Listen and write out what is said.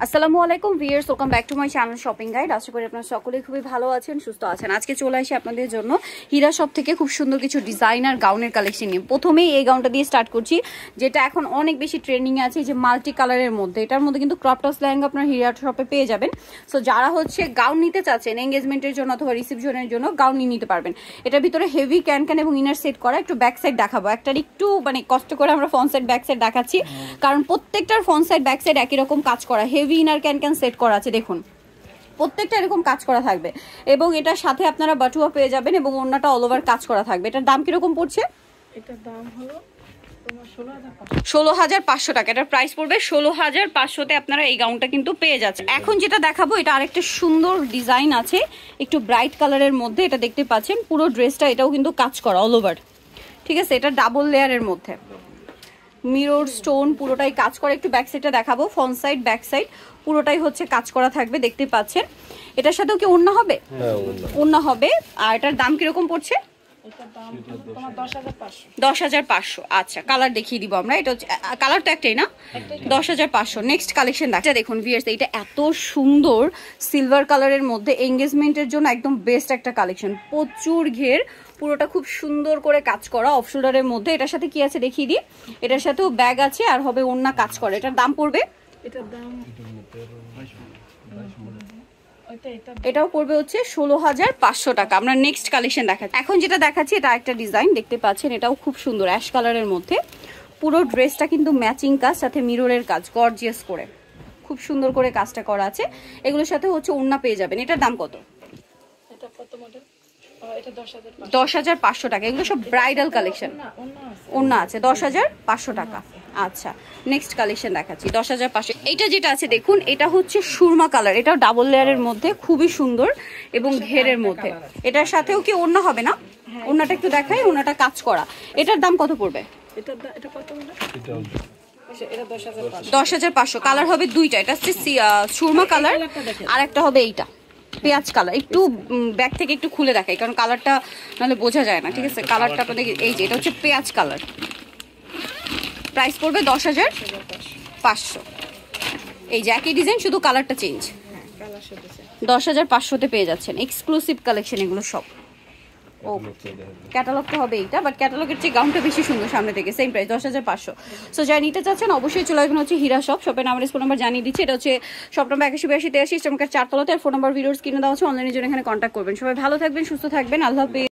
আসসালামু আলাইকুম viewers, welcome back to my channel shopping guide. আশা করি আপনারা সকলেই খুবই ভালো আছেন, সুস্থ আছেন। আজকে চলে আসি আপনাদের জন্য হীরা শপ থেকে খুব সুন্দর কিছু ডিজাইনার গাউনের কালেকশন নিয়ে। প্রথমেই এই গাউনটা দিয়ে স্টার্ট করছি, যেটা এখন অনেক বেশি ট্রেন্ডিং আছে, এই যে মাল্টি কালারের মধ্যে। এটার মধ্যে কিন্তু ক্রপ টপস লেহেঙ্গা আপনার হীরা শপে পেয়ে যাবেন। সো যারা হচ্ছে গাউন নিতে চাচ্ছেন এঙ্গেজমেন্টের জন্য অথবা রিসেপশনের জন্য, গাউন নিয়ে নিতে পারবেন। এটার ভিতরে হেভি ক্যান ক্যান এবং ইনার সেট করা। একটু ব্যাক সাইড দেখাবো, একটার একটু মানে কষ্ট করে আমরা ফ্রন্ট সাইড ব্যাক সাইড দেখাচ্ছি, কারণ প্রত্যেকটার ফ্রন্ট সাইড ব্যাক সাইড একই রকম কাজ করা, heavy inner can can set করা আছে। দেখুন প্রত্যেকটা এরকম কাজ করা থাকবে এবং এটার সাথে আপনারা বাটুয়া পেয়ে যাবেন এবং ওড়নাটা অল ওভার কাজ করা থাকবে। এটার দাম কিরকম পড়ছে? এটার দাম হলো 16,500 টাকা। এটার প্রাইস পড়বে 16,500-তে আপনারা এই গাউনটা কিন্তু পেয়ে যাচ্ছে। এখন যেটা দেখাবো এটা আরেকটা সুন্দর ডিজাইন আছে, একটু ব্রাইট কালারের মধ্যে। এটা দেখতে পাচ্ছেন পুরো ড্রেসটা এটাও কিন্তু কাজ করা অল ওভার, ঠিক আছে। এটা ডাবল লেয়ারের মধ্যে মিরর স্টোন পুরোটাই কাজ করা। একটু ব্যাক সাইডটা দেখাবো, ফ্রন্ট সাইড ব্যাক সাইড পুরোটাই হচ্ছে কাজ করা থাকবে, দেখতে পাচ্ছেন। এটার সাথেও কি ওড়না হবে? ওড়না হবে। আর এটার দাম কিরকম পড়ছে? এটার দাম তোমার 10,500। 10,500। আচ্ছা, কালার দেখিয়ে দিব আমরা। এটা কালার তো একটাই না? 10,500। নেক্সট কালেকশন দেখা দেখুন ভিউয়ার্স, এটা এত সুন্দর সিলভার কালারের মধ্যে এঙ্গেজমেন্টের জন্য একদম বেস্ট একটা কালেকশন। প্রচুর ঘের, পুরোটা খুব সুন্দর করে কাজ করা অফ শোল্ডারের মধ্যে। এটার সাথে কি আছে দেখিয়ে দিই। এটার সাথেও ব্যাগ আছে আর হবে ওড়না কাজ করে। এটার দাম পড়বে, এটার দাম এটাও পড়বে হচ্ছে 16,500 টাকা। আমরা নেক্সট কালেকশন দেখাচ্ছি। এখন যেটা দেখাচ্ছি এটা একটা ডিজাইন দেখতে পাচ্ছেন, এটাও খুব সুন্দর অ্যাশ কালারের মধ্যে। পুরো ড্রেসটা কিন্তু ম্যাচিং কাজ, সাথে মিররের কাজ গর্জিয়াস করে, খুব সুন্দর করে কাজটা করা আছে। এগুলোর সাথে হচ্ছে ওড়না পেয়ে যাবেন। এটার দাম কত? এটা কত মডেল? এটা 10,500। 10,500 টাকা। এগুলো সব ব্রাইডাল কালেকশন, ওড়না আছে 10,500 টাকা। আচ্ছা, নেক্সট কালেকশন দেখাচ্ছি 10,500। এইটা যেটা আছে দেখুন, এটা হচ্ছে সুরমা কালার, এটাও ডাবল লেয়ারের মধ্যে খুবই সুন্দর এবং ঘেরের মধ্যে। এটার সাথেও কি ওড়না হবে না? ওড়নাটা একটু দেখাই, ওড়নাটা কাজ করা। এটার দাম কত পড়বে? এটা কত মডেল? এটা 10,500। 10,500। কালার হবে দুইটা, এটা হচ্ছে সুরমা কালার আর একটা হবে এইটা পেঁয়াজ কালার। একটু ব্যাক থেকে একটু খুলে দেখাই, কারণ কালারটা নাহলে বোঝা যায় না, ঠিক আছে। কালারটা আপনাদের এই যে এটা হচ্ছে পেঁয়াজ কালার। প্রাইস পড়বে 10,500। এই যে একই ডিজাইন, শুধু কালারটা চেঞ্জ। 10,500-তে পেয়ে যাচ্ছেন। এক্সক্লুসিভ কালেকশন এগুলো সব। ও ক্যাটালগটা হবে এইটা, বাট ক্যাটালগের চেয়ে গাউনটা বেশি সুন্দর সামনে থেকে। Same price 10,500। সো যারা নিতে চাচ্ছেন অবশ্যই চলে আসবেন হচ্ছে হীরা শপ। শপের নাম্বার ফোন নাম্বার জানিয়ে দিচ্ছি। এটা হচ্ছে শপ নাম্বার 8182 83 চমকার 4 তলাতে। আর ফোন নাম্বার ভিডিওস কিনে দেওয়া হচ্ছে, অনলাইনের জন্য এখানে কন্ট্যাক্ট করবেন। সবাই ভালো থাকবেন, সুস্থ থাকবেন, আল্লাহ হাফেজ।